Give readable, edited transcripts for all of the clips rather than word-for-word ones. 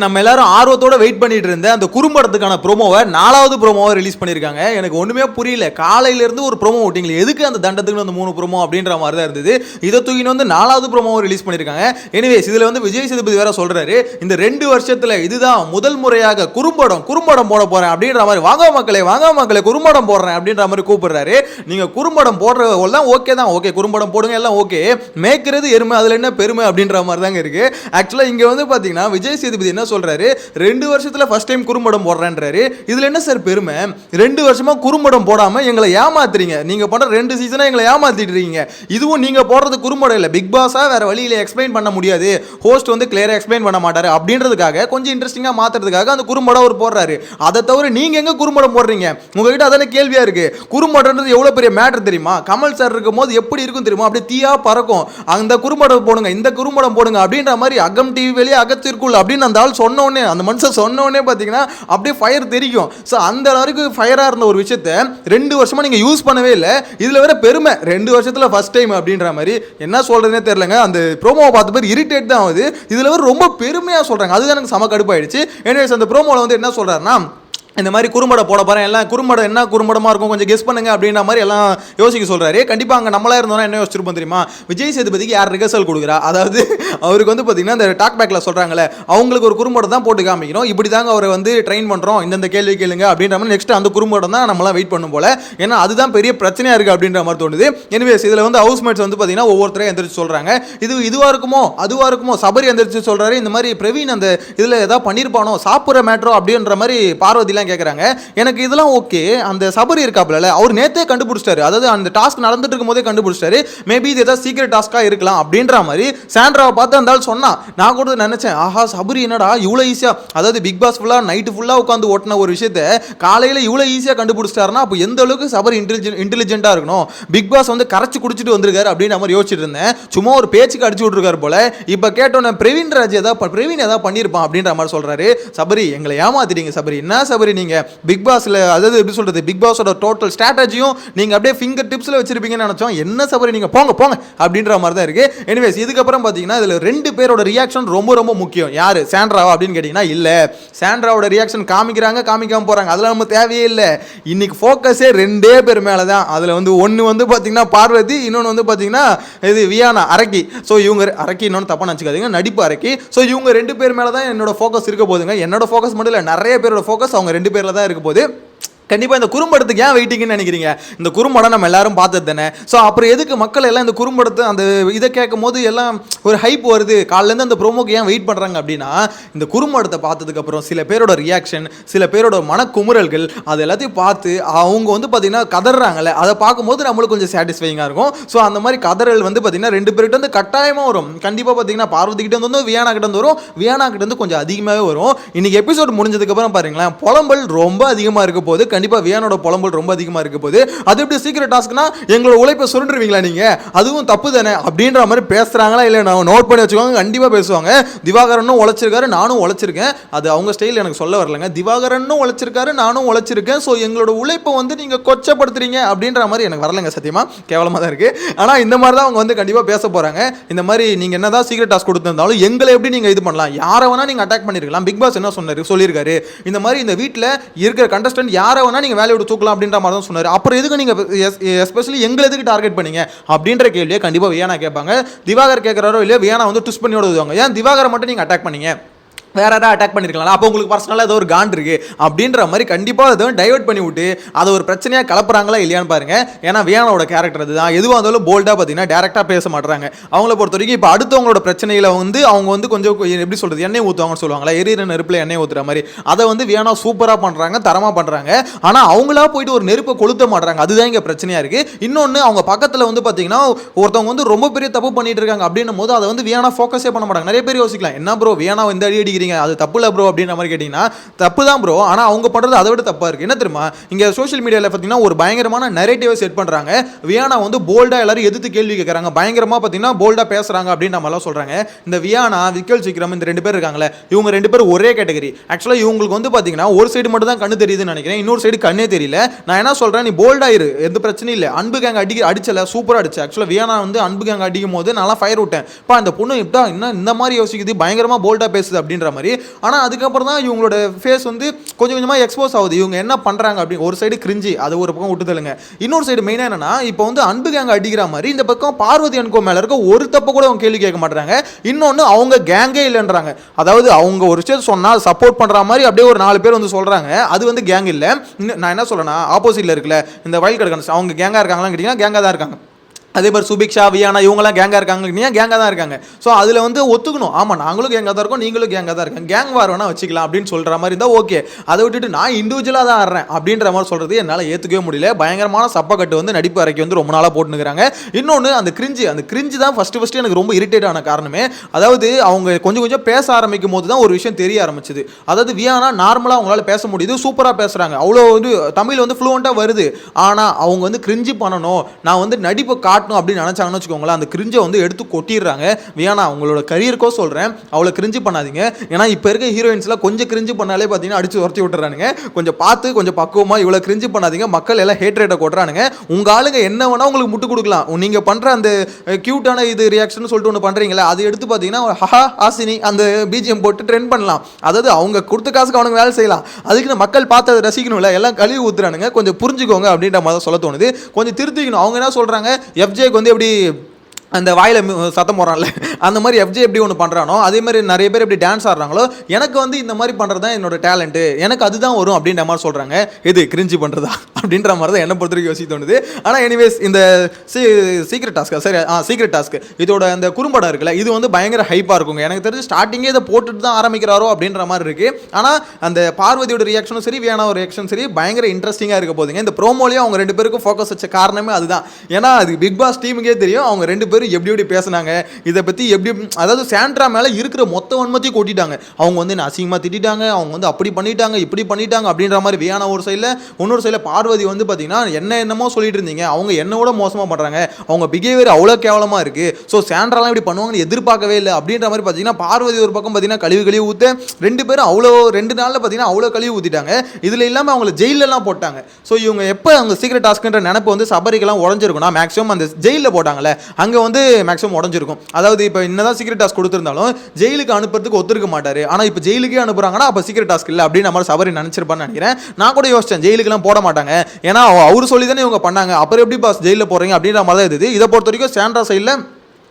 நம்ம எல்லாரும் ஆர்வத்தோட வெயிட் பண்ணிட்டு இருந்த அந்த குறும்படத்துக்கான ப்ரோமோவை 4வது ப்ரோமோவை ரிலீஸ் பண்ணிருக்காங்க. எனக்கு ஒண்ணுமே புரியல. காலையில இருந்து ஒரு ப்ரோமோ ஓட்டிங்களே, எதுக்கு அந்த தண்டத்துக்கு அந்த 3 ப்ரோமோ அப்படின்ற மாதிரி தான் இருந்தது. இதை தூக்கின்னு வந்து 4வது ப்ரோமோவை ரிலீஸ் பண்ணிருக்காங்க. எனிவேஸ் இதுல வந்து விஜய் சேதுபதி வேற சொல்றாரு, இந்த 2 வருஷத்துல இதுதான் முதல் முறையாக குறும்படம் போட போறேன் அப்படின்ற மாதிரி, வாங்க மக்களே குறும்படம் போடுறேன் அப்படின்ற மாதிரி கூப்பிடுறாரு. நீங்க குறும்படம் போடுறதெல்லாம் ஓகே தான், ஓகே குறும்படம் போடுங்க எல்லாம் ஓகே, மேய்க்கிறது எருமை அதுல என்ன பெருமை அப்படின்ற மாதிரி தாங்க இருக்கு. ஆக்சுவலா இங்க வந்து பாத்தீங்கன்னா விஜய் சேதுபதி என்ன சொல்றாரு, 2 வருஷத்துல ஃபர்ஸ்ட் டைம் குறும்படம் போடுறேன்றாரு. இதுல என்ன சார் பெருமை? 2 வருஷமா குறும்படம் போடாம எங்களை ஏமாத்துறீங்க. நீங்க பண்ற 2 சீசனா எங்களை ஏமாத்திட்டு இருக்கீங்க. இதுவும் நீங்க போடுறது குறும்படம் இல்ல, பிக் பாஸா வேற வழியில எக்ஸ்பிளைன் பண்ண முடியாது, ஹோஸ்ட் வந்து கிளியரா எக்ஸ்பிளைன் பண்ண மாட்டாரு அப்படின்றதுக்காக கொஞ்சம் இன்ட்ரெஸ்டிங்கா மாத்துறதுக்காக அந்த குறும்படம் அவர் போடுறாரு. அதை தவிர நீங்க எங்க குறும்படம் போடுறீங்க? உங்ககிட்ட அதான கேள்வியா இருக்கு. குறும்படம்ன்றது எவ்வளவு பெரிய மேட்டர் தெரியுமா? கமல் சார் இருக்கும் போது எப்படி இருக்கும் தெரியுமா? அப்படியே தீயா பறக்கும். அந்த குறும்படம் போடுங்க, இந்த குறும்படம் போடுங்க அப்படின்ற மாதிரி அகம் டிவி வெளியே அகத்திற்குள் அப்படின்னு அந்த ஆள் சொன்ன உடனே, அந்த மனுஷன் சொன்ன உடனே பாத்தீங்கன்னா அப்படியே ஃபயர் தெரியும். சோ அந்த வரைக்கும் ஃபயரா இருந்த ஒரு விஷயத்தை 2 வருஷமா நீங்க யூஸ் பண்ணவே இல்லை. இதுல வேற பெருமை 2 வருஷத்துல ஃபர்ஸ்ட் டைம் அப்படின்ற மாதிரி என்ன சொல்றதுனே தெரியலங்க. அந்த ப்ரோமோவை பார்த்த பேர் இரிட்டேட் தான் ஆகுது. இதுல வேற ரொம்ப பெருமையா சொல்றாங்க, அதுதான் எனக்கு செம கடுப்பாயிடுச்சு. எனிவேஸ் அந்த ப்ரோமோல வந்து என்ன சொல்றாருன்னா, இந்த மாதிரி குறும்படம் போட போகிறேன், எல்லாம் குறும்படம் என்ன குறும்படமாக இருக்கும் கொஞ்சம் கெஸ் பண்ணுங்க அப்படின்ற மாதிரி எல்லாம் யோசிக்க சொல்கிறாரு. கண்டிப்பாக அங்கே நம்மளா இருந்தோம்னா என்ன யோசிச்சிருப்போம் தெரியுமா? விஜய் சேதுபதிக்கு யார் ரிகர்சல் கொடுக்குறா? அதாவது அவருக்கு வந்து பார்த்தீங்கன்னா இந்த டாக் பேக்கில் சொல்கிறாங்களே, அவங்களுக்கு ஒரு குறும்படம் தான் போட்டு காமிக்கணும், இப்படி தாங்க அவரை வந்து ட்ரெயின் பண்ணுறோம், இந்த கேள்வி கேளுங்க அப்படின்ற மாதிரி நெக்ஸ்ட் அந்த குறும்படம் தான் நம்மளாம் வெயிட் பண்ணும் போல. ஏன்னா அதுதான் பெரிய பிரச்சனையாக இருக்குது அப்படின்ற மாதிரி தோணுது. எனிவேஸ் இதில் வந்து ஹவுஸ்மேட்ஸ் வந்து பார்த்தீங்கன்னா ஒவ்வொருத்தரையும் எந்திரிச்சு சொல்கிறாங்க, இதுவாக இருக்குமோ அதுவாக இருக்குமோ. சபரி எந்திரிச்சு சொல்கிறாரு, இந்த மாதிரி பிரவீன் அந்த இதில் ஏதாவது பண்ணியிருப்பானோ, சாப்பிட்ற மேட்ரோ அப்படின்ற மாதிரி பார்வதிலாம் கேட்குறாங்க. எனக்கு இதெல்லாம் ஓகே. அந்த சபரி இருக்காப்ல, அவர் நேத்தே கண்டுபிடிச்சிட்டாரு, அதாவது அந்த டாஸ்க் நடந்துட்டு இருக்கும் போதே கண்டுபிடிச்சிட்டாரு. மேபி இது ஏதாவது சீக்ரெட் டாஸ்கா இருக்கலாம் அப்படின்ற மாதிரி சாண்ட்ராவை பார்த்து அந்த ஆள் சொன்னா. நான் கூட நினைச்சேன், ஆஹா சபரி என்னடா இவ்வளோ ஈஸியா, அதாவது பிக் பாஸ் ஃபுல்லா நைட்டு ஃபுல்லா உட்காந்து ஓட்டின ஒரு விஷயத்தை காலையில இவ்வளோ ஈஸியா கண்டுபிடிச்சிட்டாருன்னா அப்போ எந்த அளவுக்கு சபரி இன்டெலிஜென்ட்டா இருக்கணும், பிக் பாஸ் வந்து கரைச்சு குடிச்சிட்டு வந்திருக்காரு அப்படின்ற மாதிரி யோசிச்சுட்டு இருந்தேன். சும்மா ஒரு பேச்சுக்கு அடிச்சு விட்டுருக்காரு போல. இப்போ கேட்டோன்னே பிரவீன் ஏதாவது பண்ணியிருப்பான் அப்படின்ற மாதிரி சொல்றாரு. சபரி எங்களை ஏமாத்திட்டீங்க சபரி. என்ன சபரி நீங்க பிக் பாஸ்ல, அதாவது எப்படி சொல்றது, பிக் பாஸோட டோட்டல் ஸ்ட்ராட்டஜியும் நீங்க அப்படியே ஃபிங்கர் டிப்ஸ்ல வச்சிருப்பீங்கன்னு நினைச்சோம். என்ன சபரி நீங்க போங்க அப்படின்ற மாதிரி தான் இருக்கு. எனிவேஸ் இதுக்கப்புறம் பாத்தீங்கன்னா இதுல 2 பேரோட ரியாக்ஷன் ரொம்ப ரொம்ப முக்கியம். யாரு? சாண்ட்ராவா அப்படின்னு கேட்டீங்கன்னா இல்ல, சாண்ட்ராவோட ரியாக்ஷன் காமிக்காம போறாங்க, அதெல்லாம் நம்ம தேவையே இல்லை. இன்னைக்கு ஃபோக்கஸே 2 பேர் மேல தான். அதுல வந்து ஒன்னு வந்து பாத்தீங்கன்னா பார்வதி, இன்னொன்னு வந்து பாத்தீங்கன்னா இது வியானா அரக்கி. ஸோ இவங்க அரக்கி, இன்னொன்று தப்பா நினச்சிக்காதீங்க, நடிப்பு அரக்கி. ஸோ இவங்க 2 பேர் மேல தான் என்னோட ஃபோக்கஸ் இருக்க போதுங்க. என்னோட ஃபோக்கஸ் மட்டும் இல்லை, நிறைய பேரோட ஃபோக்கஸ் அவங்க 2 பேர்ல தான் இருக்க போது. கண்டிப்பாக இந்த குறும்படத்துக்கு ஏன் வெயிட்டிங்னு நினைக்கிறீங்க? இந்த குறும்படம் நம்ம எல்லாரும் பார்த்தது தானே. ஸோ அப்புறம் எதுக்கு மக்கள் எல்லாம் இந்த குறும்படத்தை அந்த இதை கேட்கும் போது எல்லாம் ஒரு ஹைப் வருது, காலிலேருந்து அந்த ப்ரோமோக்கு ஏன் வெயிட் பண்ணுறாங்க அப்படின்னா, இந்த குறும்படத்தை பார்த்ததுக்கப்புறம் சில பேரோட ரியாக்ஷன், சில பேரோட மனக்குமுறல்கள், அது எல்லாத்தையும் பார்த்து அவங்க வந்து பார்த்தீங்கன்னா கதறாங்கல்ல, அதை பார்க்கும்போது நம்மளுக்கு கொஞ்சம் சாட்டிஸ்ஃபைங்காக இருக்கும். ஸோ அந்த மாதிரி கதறல் வந்து பார்த்தீங்கன்னா 2 பேர்கிட்ட வந்து கட்டாயமாக வரும். கண்டிப்பாக பார்த்தீங்கன்னா பார்வதி கிட்ட வந்து வியானா கிட்ட வந்து வரும், வியானா கிட்ட வந்து கொஞ்சம் அதிகமாகவே வரும். இன்னைக்கு எபிசோட் முடிஞ்சதுக்கப்புறம் பாருங்களேன், புலம்பல் ரொம்ப அதிகமாக இருக்க போது. கண்டிப்பா வியானோட புலம்பல் ரொம்ப அதிகமா இருக்க போது. அது எப்படி சீக்ரெட் டாஸ்க்னா எங்களோட உழைப்பை சுரண்டுருவீங்களா நீங்க, அதுவும் தப்பு தானே அப்படின்ற மாதிரி பேசுறாங்களா இல்ல நான் நோட் பண்ணி வச்சுக்கோங்க. கண்டிப்பா பேசுவாங்க. திவாகரனும் உழைச்சிருக்காரு, நானும் உழைச்சிருக்கேன். அது அவங்க ஸ்டைல் எனக்கு சொல்ல வரலங்க. திவாகரனும் உழைச்சிருக்காரு, நானும் உழைச்சிருக்கேன். ஸோ எங்களோட உழைப்பை வந்து நீங்க கொச்சப்படுத்துறீங்க அப்படின்ற மாதிரி எனக்கு வரலங்க. சத்தியமா கேவலமா தான் இருக்கு. ஆனா இந்த மாதிரி தான் அவங்க வந்து கண்டிப்பா பேச போறாங்க. இந்த மாதிரி நீங்க என்னதான் சீக்ரெட் டாஸ்க் கொடுத்திருந்தாலும் எங்களை எப்படி நீங்க இது பண்ணலாம், யாரை வேணா நீங்க அட்டாக் பண்ணிருக்கலாம். பிக் பாஸ் என்ன சொல்லியிருக்காரு, இந்த மாதிரி இந்த வீட்டில் இருக்கிற கண்டஸ்டன்ட் யாரை வேணா நீங்க வேலையை விட்டு தூக்கலாம் அப்படின்ற மாதிரி தான் சொன்னாரு. அப்புறம் எதுக்கு நீங்க எஸ்பெஷலி எங்களை எதுக்கு டார்கெட் பண்ணீங்க அப்படின்ற கேள்வியை கண்டிப்பா வியானா கேட்பாங்க. திவாகர் கேட்கிறாரோ இல்லையோ, வியானா வந்து ட்விஸ்ட் பண்ணி விடுவாங்க. ஏன் திவாகரை மட்டும் நீங்க அட்டாக் பண்ணீங்க, வேற யாராவது அட்டாக் பண்ணிருக்கலாம், அப்போ உங்களுக்கு பர்சனலாக ஏதோ ஒரு காண்ட் இருக்கு அப்படின்ற மாதிரி கண்டிப்பாக அதை டைவர்ட் பண்ணி விட்டு அதை ஒரு பிரச்சனையாக கலப்புறாங்களா இல்லையான்னு பாருங்க. ஏன்னா வியானோட கேரக்டர் அதுதான். எதுவாக இருந்தாலும் போல்டாக பார்த்தீங்கன்னா டேரெக்டாக பேச மாட்டாங்க. அவங்கள பொறுத்த வரைக்கும் இப்போ அடுத்தவங்களோட பிரச்சனையில் வந்து அவங்க வந்து கொஞ்சம் எப்படி சொல்றது, எண்ணெய் ஊற்றுவாங்கன்னு சொல்லுவாங்களா, எரியிற நெருப்பில் எண்ணெய் ஊற்றுற மாதிரி அதை வந்து வியானா சூப்பராக பண்ணுறாங்க, தரமாக பண்ணுறாங்க. ஆனால் அவங்களா போயிட்டு ஒரு நெருப்பை கொளுத்த மாட்டாங்க. அதுதான் இங்கே பிரச்சனையாக இருக்கு. இன்னொன்று அவங்க பக்கத்தில் வந்து பார்த்தீங்கன்னா ஒருத்தவங்க வந்து ரொம்ப பெரிய தப்பு பண்ணிட்டு இருக்காங்க அப்படின்னும் போது அதை வந்து வியானா ஃபோக்கஸே பண்ண மாட்டாங்க. நிறைய பேர் யோசிக்கலாம், என்ன ப்ரோ வியானா இந்த அடி அடிக்கிறீங்க, அது தப்பு இல்ல ப்ரோ அப்படின்ற மாதிரி கேட்டீங்கன்னா தப்பு தான் ப்ரோ. ஆனா அவங்க பண்றது அதை விட தப்பா இருக்கு. என்ன தெரியுமா, இங்க சோஷியல் மீடியால பாத்தீங்கன்னா ஒரு பயங்கரமான நரேட்டிவை செட் பண்றாங்க. வியானா வந்து போல்டா எல்லாரும் எதிர்த்து கேள்வி கேட்கறாங்க, பயங்கரமா பாத்தீங்கன்னா போல்டா பேசுறாங்க அப்படின்னு நம்ம எல்லாம் சொல்றாங்க. இந்த வியானா, விக்கல் சீக்கிரம், இந்த 2 பேர் இருக்காங்களே, இவங்க 2 பேர் ஒரே கேட்டகரி. ஆக்சுவலா இவங்களுக்கு வந்து பாத்தீங்கன்னா ஒரு சைடு மட்டும் தான் கண்ணு தெரியுதுன்னு நினைக்கிறேன், இன்னொரு சைடு கண்ணே தெரியல. நான் என்ன சொல்றேன், நீ போல்டா இரு, எந்த பிரச்சனையும் இல்லை. அன்பு கேங் அடிச்சல சூப்பரா அடிச்சு. ஆக்சுவலா வியானா வந்து அன்பு கேங் அடிக்கும் போது நல்லா ஃபயர் விட்டேன். அந்த பொண்ணு இப்ப என்ன இந்த மாதிரி யோசிக்குது, பயங்கரமா போல்டா பேசுது அப்படின்ற மாதிரி. ஆனால் அதுக்கப்புறம் தான் இவங்களோட ஃபேஸ் வந்து கொஞ்சம் கொஞ்சமாக எக்ஸ்போஸ் ஆகுது. இவங்க என்ன பண்ணுறாங்க அப்படின்னு ஒரு சைடு கிரிஞ்சி, அது ஒரு பக்கம் விட்டுதலுங்க. இன்னொரு சைடு மெயினாக என்னன்னா, இப்போ வந்து அன்பு கேங்க அடிக்கிற மாதிரி இந்த பக்கம் பார்வதி அன்கோ மேலே இருக்க ஒரு தப்பு கூட அவங்க கேள்வி கேட்க மாட்டாங்க. இன்னொன்று அவங்க கேங்கே இல்லைன்றாங்க. அதாவது அவங்க ஒரு விஷயம் சொன்னால் சப்போர்ட் பண்ணுற மாதிரி அப்படியே ஒரு 4 பேர் வந்து சொல்கிறாங்க, அது வந்து கேங் இல்லை. நான் என்ன சொல்றேன்னா, ஆப்போசிட்ல இருக்குல்ல இந்த வைல்ட் கார்டு, அவங்க கேங்கா இருக்காங்களான்னு கேட்டீங்கன்னா கேங்கா தான் இருக்காங்க. அதே மாதிரி சுபிக்ஷா, வியானா இவங்கெல்லாம் கேங்காக இருக்காங்க, கேங்காக தான் இருக்காங்க. ஸோ அதில் வந்து ஒத்துக்கணும், ஆமாம் நாங்களும் கேங்காக தான் இருக்கோம், நீங்களும் கேங்காக தான் இருக்காங்க, கேங் வார் வேணால் வச்சுக்கலாம் அப்படின்னு சொல்கிற மாதிரி இருந்தால் ஓகே. அதை விட்டுட்டு நான் இண்டிவிஜுவலாக தான் ஆடுறேன் அப்படின்ற மாதிரி சொல்கிறது என்னால் ஏற்றுக்கவே முடியல. பயங்கரமான சப்பக்கட்டு வந்து நடிப்பு அறைக்கு வந்து ரொம்ப நாளாக போட்டுனுக்கிறாங்க. இன்னொன்று அந்த கிரிஞ்சு தான் ஃபஸ்ட்டு எனக்கு ரொம்ப இரிட்டேட் ஆன காரணமே. அதாவது அவங்க கொஞ்சம் பேச ஆரம்பிக்கும் போது தான் ஒரு விஷயம் தெரிய ஆரம்பிச்சுது. அதாவது வியானா நார்மலாக அவங்களால பேச முடியுது, சூப்பராக பேசுகிறாங்க, அவ்வளோ வந்து தமிழ் வந்து ஃப்ளூவெண்ட்டாக வருது. ஆனால் அவங்க வந்து கிரிஞ்சு பண்ணணும், நான் வந்து நடிப்பை அப்படின்னு நினைச்சாங்கன்னு வச்சுக்கோங்களேன், அந்த கிரிஞ்சை வந்து எடுத்து கொட்டிடுறாங்க. வியானா உங்களோட கரியருக்கோ சொல்றேன், அவ்வளோ கிரிஞ்சு பண்ணாதீங்க. ஏன்னா இப்போ இருக்க ஹீரோயின்ஸ்லாம் கொஞ்சம் கிரிஞ்சு பண்ணாலே பார்த்தீங்கன்னா அடிச்சு உரத்தி விட்டுறானுங்க. கொஞ்சம் பார்த்து கொஞ்சம் பக்குவமா இவ்வளோ கிரிஞ்சு பண்ணாதீங்க, மக்கள் எல்லாம் ஹேட்ரேட்டை கொட்டுறானுங்க. உங்க ஆளுங்க என்ன வேணா உங்களுக்கு முட்டு கொடுக்கலாம், நீங்க பண்ற அந்த கியூட்டான இது ரியாக்ஷன் சொல்லிட்டு ஒன்று பண்றீங்களா, அது எடுத்து பார்த்தீங்கன்னா ஹஹா ஆசினி அந்த பிஜிஎம் போட்டு ட்ரெண்ட் பண்ணலாம். அதாவது அவங்க கொடுத்த காசுக்கு அவனுக்கு வேலை செய்யலாம், அதுக்கு மக்கள் பார்த்து அதை ரசிக்கணும்ல, எல்லாம் கழுவி ஊத்துறானுங்க. கொஞ்சம் புரிஞ்சுக்கோங்க அப்படின்ற மாதிரி சொல்ல தோணுது. கொஞ்சம் திருத்திக்கணும். அவங்க என்ன சொல்றாங்க, எஃப்ஜேக்கு வந்து எப்படி அந்த வாயில் சத்தம் போடுறான்ல, அந்த மாதிரி எஃப்ஜே எப்படி ஒன்று பண்ணுறானோ அதே மாதிரி நிறைய பேர் எப்படி டான்ஸ் ஆடுறாங்களோ, எனக்கு வந்து இந்த மாதிரி பண்ணுறது தான் என்னோட டேலண்ட்டு, எனக்கு அதுதான் வரும் அப்படின்ற மாதிரி சொல்கிறாங்க. எது கிரிஞ்சி பண்ணுறதா அப்படின்ற மாதிரி தான் என்னை பொறுத்த வரைக்கும் யோசிக்க தோணுது. ஆனால் எனிவேஸ் இந்த சீக்ரெட் டாஸ்க்கு சரி, சீக்ரெட் டாஸ்க்கு இதோட அந்த குறும்படம் இருக்குல்ல, இது வந்து பயங்கர ஹைப்பாக இருக்குங்க. எனக்கு தெரிஞ்சு ஸ்டார்டிங்கே இதை போட்டுட்டு தான் ஆரம்பிக்கிறாரோ அப்படின்ற மாதிரி இருக்குது. ஆனால் அந்த பார்வதியோட ரியாக்ஷனும் சரி, வியானாவோட ரியாக்ஷனும் சரி பயங்கர இன்ட்ரெஸ்டிங்காக இருக்க போதுங்க. இந்த ப்ரோமோலையும் அவங்க 2 பேருக்கும் ஃபோக்கஸ் வச்ச காரணமே அதுதான். ஏன்னா அது பிக் பாஸ் டீமுக்கே தெரியும், அவங்க 2 பேரும் எப்படி பேசினாங்க, இதை பற்றி எப்படி, அதாவது சாண்ட்ரா மேலே இருக்கிற மொத்த வன்மத்தையும் கொட்டிட்டாங்க. அவங்க வந்து அசிங்கமாக திட்டாங்க, அவங்க வந்து அப்படி பண்ணிட்டாங்க இப்படி பண்ணிட்டாங்க அப்படின்ற மாதிரி வியானா ஒரு சைடில், இன்னொரு சைடில் பார்வதி வந்து பார்த்தீங்கன்னா என்னமோ சொல்லிட்டு இருந்தீங்க, அவங்க என்னோட மோசமாக பண்ணுறாங்க, அவங்க பிஹேவியர் அவ்வளோ கேவலமாக இருக்குது, ஸோ சாண்ட்ராலாம் இப்படி பண்ணுவாங்கன்னு எதிர்பார்க்கவே இல்லை அப்படின்ற மாதிரி பார்த்தீங்கன்னா பார்வதி ஒரு பக்கம் பார்த்தீங்கன்னா கழுவி ஊற்ற 2 பேரும் அவ்வளோ 2 நாளில் பார்த்தீங்கன்னா அவ்வளோ கழுவி ஊற்றிட்டாங்க. இதில் இல்லாமல் அவங்கள ஜெயிலெலாம் போட்டாங்க. ஸோ இவங்க எப்போ அவங்க சீக்ரெட் டாஸ்க்குன்ற நினைப்பு வந்து சபரிக்கெல்லாம் உடஞ்சிருக்கும்னா மேக்ஸிமம் அந்த ஜெயிலில் போட்டாங்கல்ல, அங்கே வந்து மேக்ஸிமம் உடஞ்சிருக்கும். அதாவது இப்போ என்னதான் சீக்ரெட் டாஸ்க் கொடுத்திருந்தாலும் ஜெயிலுக்கு அனுப்புறதுக்கு ஒத்துருக்க மாட்டாரு. ஆனால் இப்போ ஜெயிலுக்கே அனுப்புறாங்கன்னா அப்போ சீக்ரெட் டாஸ்க் இல்லை அப்படின்னு நம்ம சபரி நினைச்சிருப்பான்னு நினைக்கிறேன். நான் கூட யோசிச்சேன், ஜெயிலுக்குலாம் போட மாட்டாங்க, ஏன்னா அவரு சொல்லி தானே இவங்க பண்ணாங்க, அப்புறம் எப்படி பாஸ் ஜெயிலில் போறீங்க அப்படின்ற மாதிரி தான் இருந்தது. இதை பொறுத்த வரைக்கும் சாண்ட்ரா சைடில்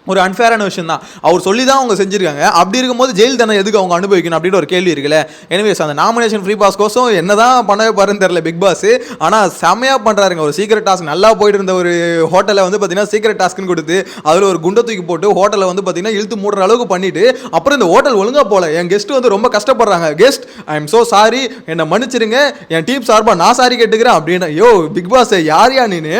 ஒரு அன்ஃபேரான விஷயம் தான், அவர் சொல்லி தான் அவங்க செஞ்சிருக்காங்க. அப்படி இருக்கும்போது ஜெயில் தானே எதுக்கு அவங்க அனுபவிக்கணும் அப்படின்னு ஒரு கேள்வி இருக்குல்ல. எனிவேஸ் அந்த நாமினேஷன் ஃப்ரீ பாஸ் கோசம் என்னதான் பண்ணவே பாருன்னு தெரியல பிக் பாஸ், ஆனால் செம்மையாக பண்ணுறாருங்க. ஒரு சீக்ரெட் டாஸ்க் நல்லா போயிட்டு இருந்த ஒரு ஹோட்டலை வந்து பார்த்தீங்கன்னா சீக்ரெட் டாஸ்க்னு கொடுத்து அதில் ஒரு குண்டை தூக்கி போட்டு ஹோட்டலை வந்து பார்த்தீங்கன்னா இழுத்து மூடுற அளவுக்கு பண்ணிட்டு அப்புறம் இந்த ஹோட்டல் ஒழுங்காக போல என் கெஸ்ட் வந்து ரொம்ப கஷ்டப்படுறாங்க, guest I am so sorry, என்னை மன்னிச்சிருங்க, என் டீம் சார்பாக நான் சாரி கேட்டுக்கிறேன் அப்படின்னு. யோ பிக் பாஸ் யாரையா நீனு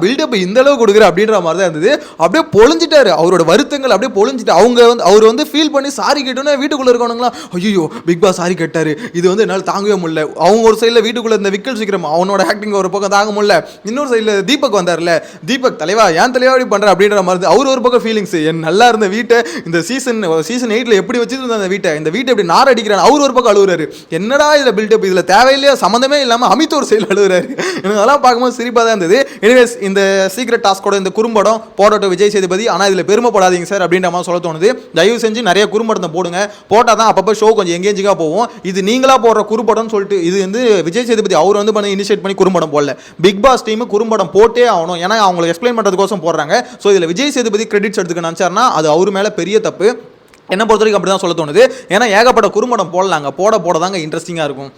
பில்டப் இந்த அளவு கொடுக்குற அப்படின்ற மாதிரி தான் இருந்தது. அப்படியே பொழிஞ்சிட்டாரு, அவரோட வருத்தங்கள் அப்படியே பொழிஞ்சிட்டு. அவங்க வந்து அவர் வந்து ஃபீல் பண்ணி சாரி கேட்டோன்னா வீட்டுக்குள்ளே இருக்கணுங்களா, ஐயோ பிக் பாஸ் சாரி கேட்டாரு, இது வந்து என்னால் தாங்கவே முடியல. அவங்க ஒரு சைடில் வீட்டுக்குள்ளே இந்த விக்கல் சீக்கிரம் அவனோட ஆக்டிங் ஒரு பக்கம் தாங்க முடியல, இன்னொரு சைடில் தீபக் வந்தார்ல, தீபக் தலைவா ஏன் தலைவா இப்படி பண்ணுற அப்படின்ற மாதிரி அவர் ஒரு பக்கம் ஃபீலிங்ஸ். என் நல்லா இருந்த வீட்டை இந்த சீசன் 8 எப்படி வச்சுருந்த அந்த வீட்டை எப்படி நார் அடிக்கிறான் அவர் ஒரு பக்கம் அழுகுறாரு. என்னடா இதில் பில்டப், இதில் தேவையில்லையா சம்மந்தமே இல்லாமல் அமித் ஒரு சைடில் அழுகுறாரு. எனக்கு அதெல்லாம் பார்க்கும்போது சிரிப்பாக தான் இருந்தது. எனிவேஸ் இந்த சீக்ரெட் டாஸ்கோட இந்த குறும்படம் போடட்டும் விஜய் சேதுபதி, ஆனால் இதில் பெருமை போடாதீங்க சார் அப்படின்ற மாதிரி சொல்ல தோணுது. தயவு செஞ்சு நிறைய குறும்படத்தை போடுங்க, போட்டால் தான் அப்பப்போ ஷோ கொஞ்சம் எங்கேஜிங்காக போகும். இது நீங்களா போடுற குறும்படம்னு சொல்லிட்டு இது வந்து விஜய் சேதுபதி அவர் வந்து பண்ணி இனிஷியேட் பண்ணி குறும்படம் போடல, பிக் பாஸ் டீம் குறும்படம் போட்டே ஆகணும், ஏன்னா அவங்களை எக்ஸ்பிளைன் பண்ணுறதுக்கோசம் போடுறாங்க. ஸோ இதில் விஜய் சேதுபதி கிரெடிட்ஸ் எடுத்துக்க நினச்சாருன்னா அது அவர் மேலே பெரிய தப்பு. என்ன பொறுத்த வரைக்கும் அப்படி தான் சொல்ல தோணுது. ஏன்னா ஏகப்பட்ட குறும்படம் போடலாங்க, போட தாங்க இன்ட்ரெஸ்டிங்காக இருக்கும்.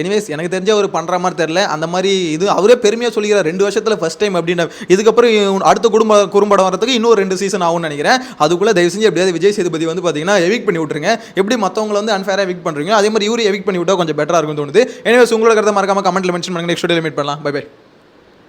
எனிவேஸ் எனக்கு தெரிஞ்ச அவர் பண்ணுற மாதிரி தெரில, அந்த மாதிரி இது அவரே பெருமையாக சொல்லிக்கிறார் 2 வருஷத்தில் ஃபஸ்ட் டைம் அப்படின்னு. இதுக்கப்புறம் அடுத்த குறும்படம் வரதுக்கு இன்னும் 2 சீசன் ஆகும்னு நினைக்கிறேன். அதுக்குள்ளே தயவு செஞ்சு எப்படியாவது விஜய் சேதுபதி வந்து பார்த்தீங்கன்னா எவிக் பண்ணி விட்டுருங்க. எப்படி மற்றவங்களை வந்து அன்ஃபேராக எவிக் பண்ணுறீங்க அதே மாதிரி இவரு எவிக் பண்ணி விட்டால் கொஞ்சம் பெட்டராக இருக்கும் தோணுது. எனிவேஸ் உங்களோட கருத்தை மறக்காம கமெண்ட்டில் மென்ஷன் பண்ணுங்க. நெக்ஸ்ட் வீடியோவில் மீட் பண்ணலாம். Bye by.